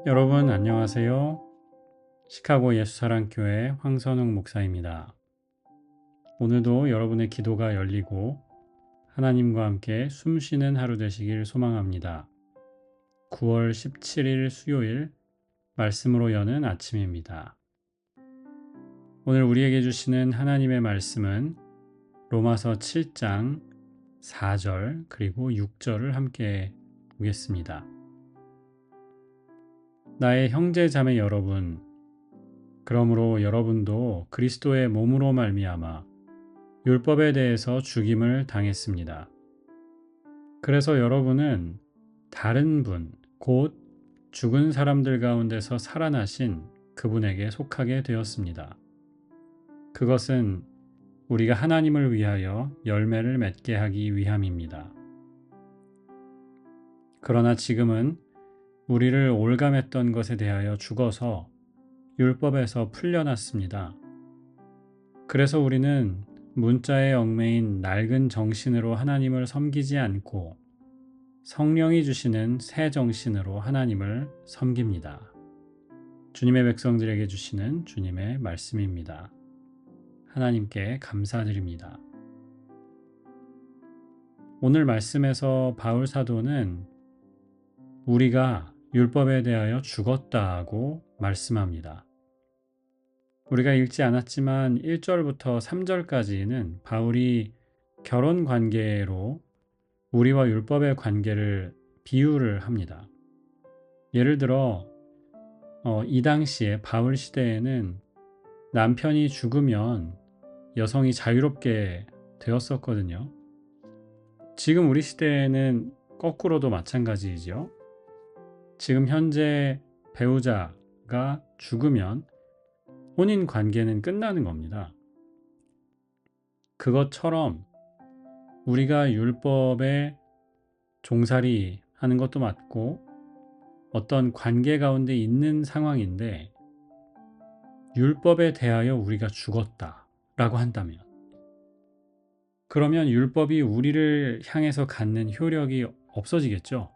여러분 안녕하세요. 시카고 예수사랑교회 황선웅 목사입니다. 오늘도 여러분의 기도가 열리고 하나님과 함께 숨쉬는 하루 되시길 소망합니다. 9월 17일 수요일 말씀으로 여는 아침입니다. 오늘 우리에게 주시는 하나님의 말씀은 로마서 7장 4절 그리고 6절을 함께 보겠습니다. 나의 형제 자매 여러분, 그러므로 여러분도 그리스도의 몸으로 말미암아 율법에 대해서 죽임을 당했습니다. 그래서 여러분은 다른 분, 곧 죽은 사람들 가운데서 살아나신 그분에게 속하게 되었습니다. 그것은 우리가 하나님을 위하여 열매를 맺게 하기 위함입니다. 그러나 지금은 우리를 올감했던 것에 대하여 죽어서 율법에서 풀려났습니다. 그래서 우리는 문자에 얽매인 낡은 정신으로 하나님을 섬기지 않고 성령이 주시는 새 정신으로 하나님을 섬깁니다. 주님의 백성들에게 주시는 주님의 말씀입니다. 하나님께 감사드립니다. 오늘 말씀에서 바울 사도는 우리가 율법에 대하여 죽었다고 말씀합니다. 우리가 읽지 않았지만 1절부터 3절까지는 바울이 결혼 관계로 우리와 율법의 관계를 비유를 합니다. 예를 들어 이 당시에 바울 시대에는 남편이 죽으면 여성이 자유롭게 되었었거든요. 지금 우리 시대에는 거꾸로도 마찬가지이죠. 지금 현재 배우자가 죽으면 혼인 관계는 끝나는 겁니다. 그것처럼 우리가 율법에 종살이 하는 것도 맞고 어떤 관계 가운데 있는 상황인데 율법에 대하여 우리가 죽었다라고 한다면 그러면 율법이 우리를 향해서 갖는 효력이 없어지겠죠.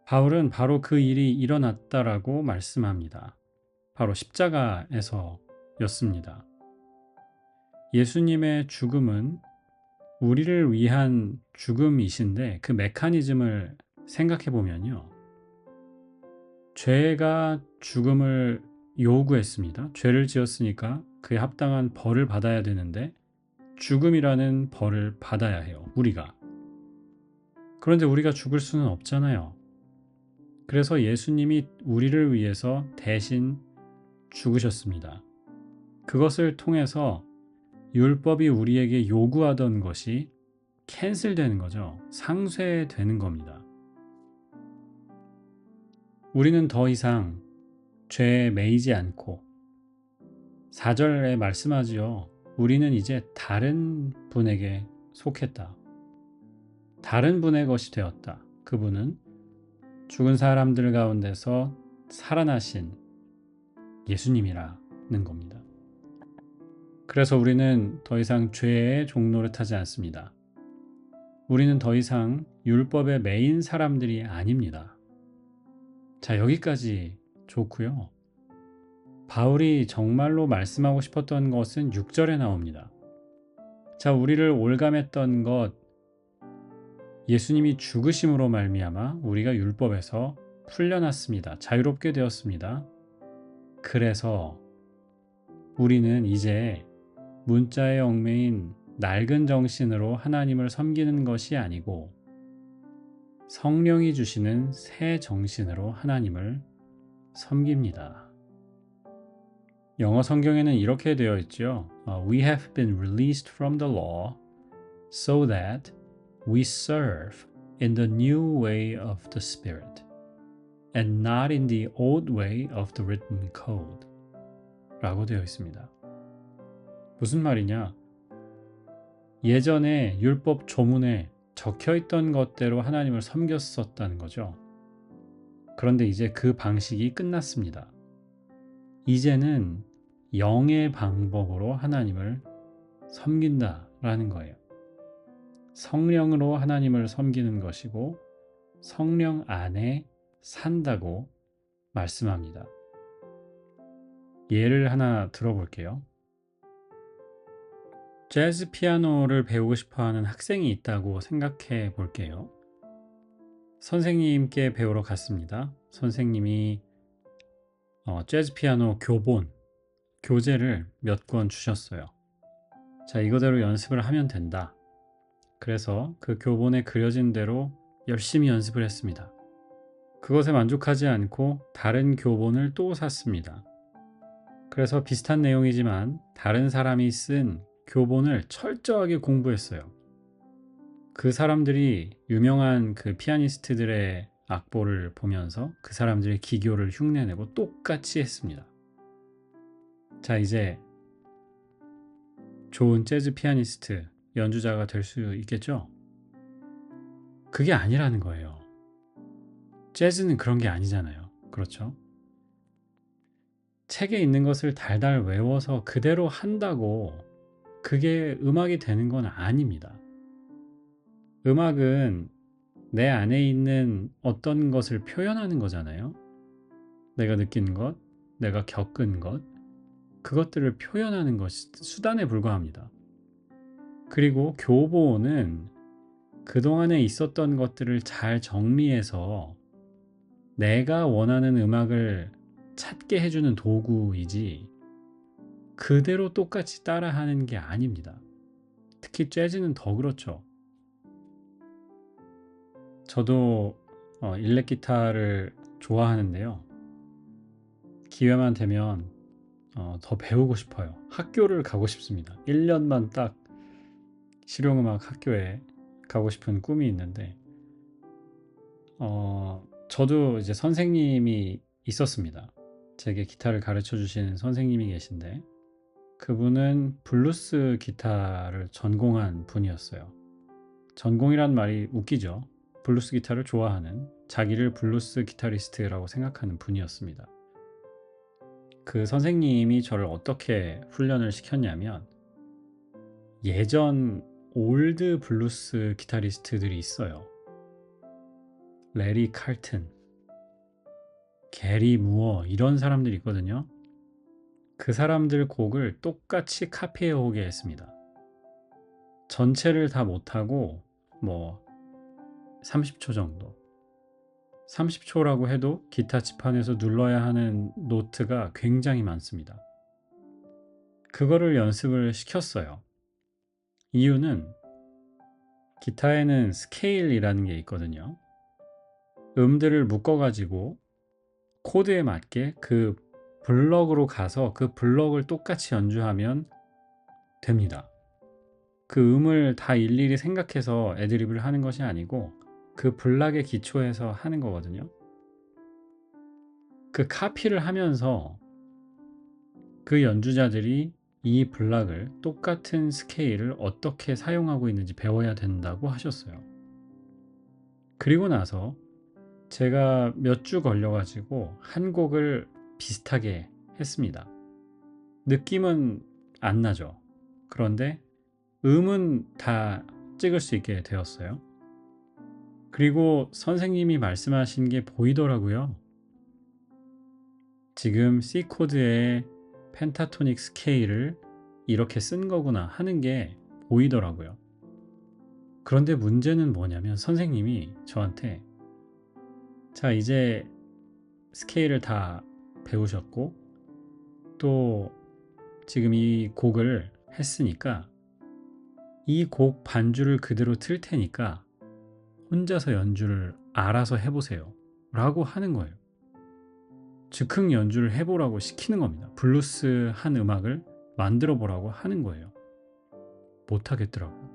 바울은 바로 그 일이 일어났다라고 말씀합니다. 바로 십자가에서였습니다. 예수님의 죽음은 우리를 위한 죽음이신데 그 메커니즘을 생각해 보면요. 죄가 죽음을 요구했습니다. 죄를 지었으니까 그에 합당한 벌을 받아야 되는데 죽음이라는 벌을 받아야 해요. 우리가. 그런데 우리가 죽을 수는 없잖아요. 그래서 예수님이 우리를 위해서 대신 죽으셨습니다. 그것을 통해서 율법이 우리에게 요구하던 것이 캔슬되는 거죠. 상쇄되는 겁니다. 우리는 더 이상 죄에 매이지 않고 4절에 말씀하지요. 우리는 이제 다른 분에게 속했다. 다른 분의 것이 되었다. 그분은 죽은 사람들 가운데서 살아나신 예수님이라는 겁니다. 그래서 우리는 더 이상 죄의 종노릇 하지 않습니다. 우리는 더 이상 율법에 매인 사람들이 아닙니다. 자, 여기까지 좋고요. 바울이 정말로 말씀하고 싶었던 것은 6절에 나옵니다. 자, 우리를 올감했던 것, 예수님이 죽으심으로 말미암아 우리가 율법에서 풀려났습니다. 자유롭게 되었습니다. 그래서 우리는 이제 문자에 얽매인 낡은 정신으로 하나님을 섬기는 것이 아니고 성령이 주시는 새 정신으로 하나님을 섬깁니다. 영어 성경에는 이렇게 되어 있죠. We have been released from the law so that we serve in the new way of the Spirit and not in the old way of the written code 라고 되어 있습니다. 무슨 말이냐? 예전에 율법 조문에 적혀있던 것대로 하나님을 섬겼었다는 거죠. 그런데 이제 그 방식이 끝났습니다. 이제는 영의 방법으로 하나님을 섬긴다라는 거예요. 성령으로 하나님을 섬기는 것이고 성령 안에 산다고 말씀합니다. 예를 하나 들어볼게요. 재즈 피아노를 배우고 싶어 하는 학생이 있다고 생각해 볼게요. 선생님께 배우러 갔습니다. 선생님이 재즈 피아노 교재를 몇 권 주셨어요. 자, 이거대로 연습을 하면 된다. 그래서 그 교본에 그려진 대로 열심히 연습을 했습니다. 그것에 만족하지 않고 다른 교본을 또 샀습니다. 그래서 비슷한 내용이지만 다른 사람이 쓴 교본을 철저하게 공부했어요. 그 사람들이 유명한 그 피아니스트들의 악보를 보면서 그 사람들의 기교를 흉내내고 똑같이 했습니다. 자, 이제 좋은 재즈 피아니스트, 연주자가 될 수 있겠죠? 그게 아니라는 거예요. 재즈는 그런 게 아니잖아요. 그렇죠? 책에 있는 것을 달달 외워서 그대로 한다고 그게 음악이 되는 건 아닙니다. 음악은 내 안에 있는 어떤 것을 표현하는 거잖아요. 내가 느낀 것, 내가 겪은 것, 그것들을 표현하는 것이 수단에 불과합니다. 그리고 교보는 그동안에 있었던 것들을 잘 정리해서 내가 원하는 음악을 찾게 해주는 도구이지 그대로 똑같이 따라하는 게 아닙니다. 특히 재즈는 더 그렇죠. 저도 일렉 기타를 좋아하는데요. 기회만 되면 더 배우고 싶어요. 학교를 가고 싶습니다. 1년만 딱 실용음악 학교에 가고 싶은 꿈이 있는데 저도 이제 선생님이 있었습니다. 제게 기타를 가르쳐 주시는 선생님이 계신데 그분은 블루스 기타를 전공한 분이었어요. 전공이란 말이 웃기죠. 블루스 기타를 좋아하는 자기를 블루스 기타리스트라고 생각하는 분이었습니다. 그 선생님이 저를 어떻게 훈련을 시켰냐면 예전 올드 블루스 기타리스트들이 있어요. 레리 칼튼, 게리 무어 이런 사람들이 있거든요. 그 사람들 곡을 똑같이 카피해 오게 했습니다. 전체를 다 못하고 뭐 30초 정도. 30초라고 해도 기타 지판에서 눌러야 하는 노트가 굉장히 많습니다. 그거를 연습을 시켰어요. 이유는 기타에는 스케일이라는 게 있거든요. 음들을 묶어가지고 코드에 맞게 그 블럭으로 가서 그 블럭을 똑같이 연주하면 됩니다. 그 음을 다 일일이 생각해서 애드립을 하는 것이 아니고 그 블락에 기초해서 하는 거거든요. 그 카피를 하면서 그 연주자들이 이 블락을 똑같은 스케일을 어떻게 사용하고 있는지 배워야 된다고 하셨어요. 그리고 나서 제가 몇 주 걸려가지고 한 곡을 비슷하게 했습니다. 느낌은 안 나죠. 그런데 음은 다 찍을 수 있게 되었어요. 그리고 선생님이 말씀하신 게 보이더라고요. 지금 C 코드의 펜타토닉 스케일을 이렇게 쓴 거구나 하는 게 보이더라고요. 그런데 문제는 뭐냐면 선생님이 저한테 자, 이제 스케일을 다 배우셨고 또 지금 이 곡을 했으니까 이 곡 반주를 그대로 틀 테니까 혼자서 연주를 알아서 해보세요 라고 하는 거예요. 즉흥 연주를 해보라고 시키는 겁니다. 블루스 한 음악을 만들어 보라고 하는 거예요. 못하겠더라고요.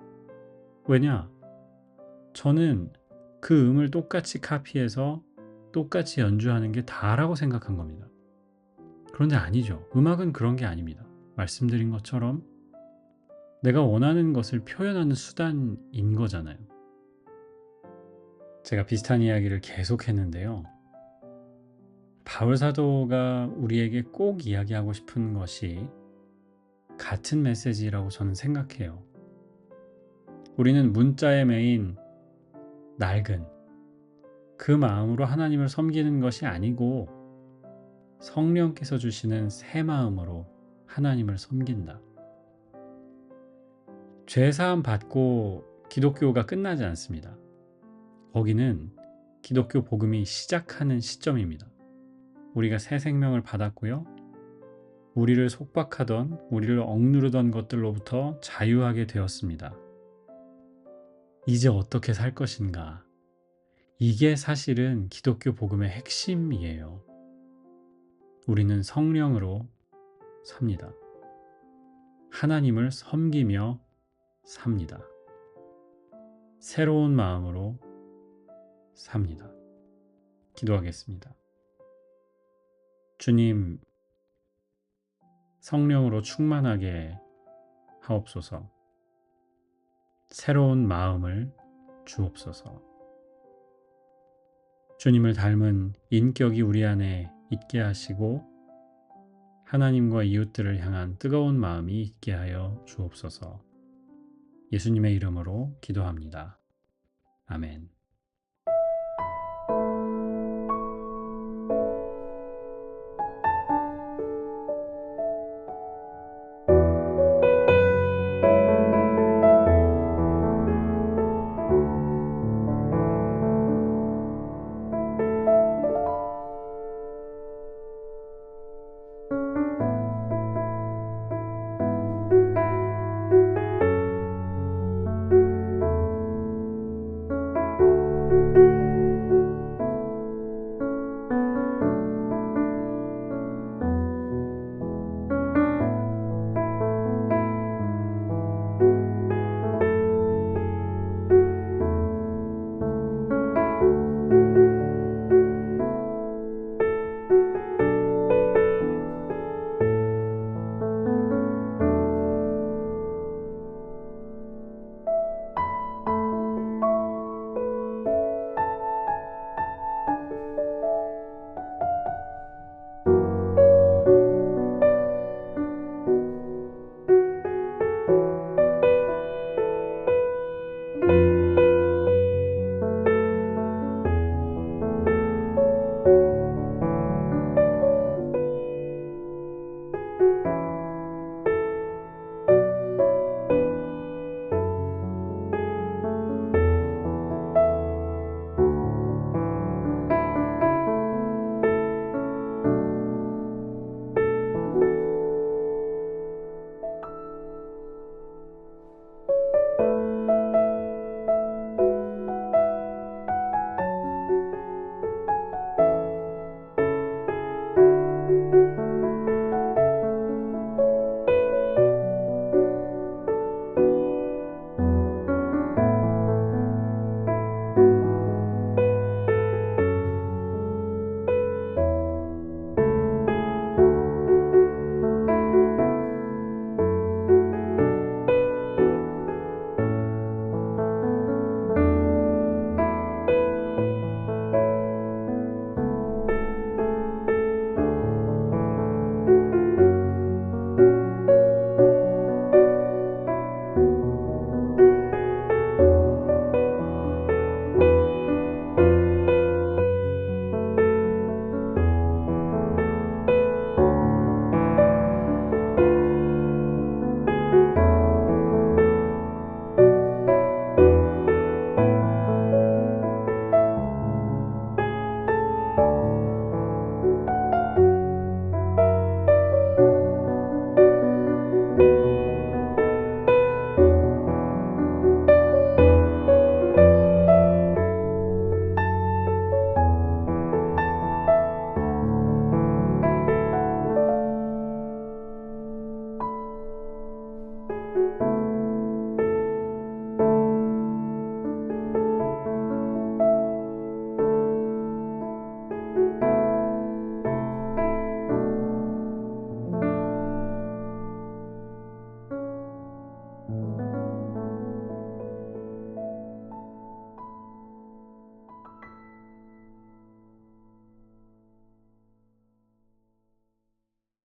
왜냐? 저는 그 음을 똑같이 카피해서 똑같이 연주하는 게 다라고 생각한 겁니다. 그런데 아니죠. 음악은 그런 게 아닙니다. 말씀드린 것처럼 내가 원하는 것을 표현하는 수단인 거잖아요. 제가 비슷한 이야기를 계속 했는데요. 바울 사도가 우리에게 꼭 이야기하고 싶은 것이 같은 메시지라고 저는 생각해요. 우리는 문자에 매인 낡은 그 마음으로 하나님을 섬기는 것이 아니고 성령께서 주시는 새 마음으로 하나님을 섬긴다. 죄사함 받고 기독교가 끝나지 않습니다. 거기는 기독교 복음이 시작하는 시점입니다. 우리가 새 생명을 받았고요. 우리를 속박하던, 우리를 억누르던 것들로부터 자유하게 되었습니다. 이제 어떻게 살 것인가? 이게 사실은 기독교 복음의 핵심이에요. 우리는 성령으로 삽니다. 하나님을 섬기며 삽니다. 새로운 마음으로 삽니다. 기도하겠습니다. 주님, 성령으로 충만하게 하옵소서. 새로운 마음을 주옵소서. 주님을 닮은 인격이 우리 안에 있게 하시고 하나님과 이웃들을 향한 뜨거운 마음이 있게 하여 주옵소서. 예수님의 이름으로 기도합니다. 아멘.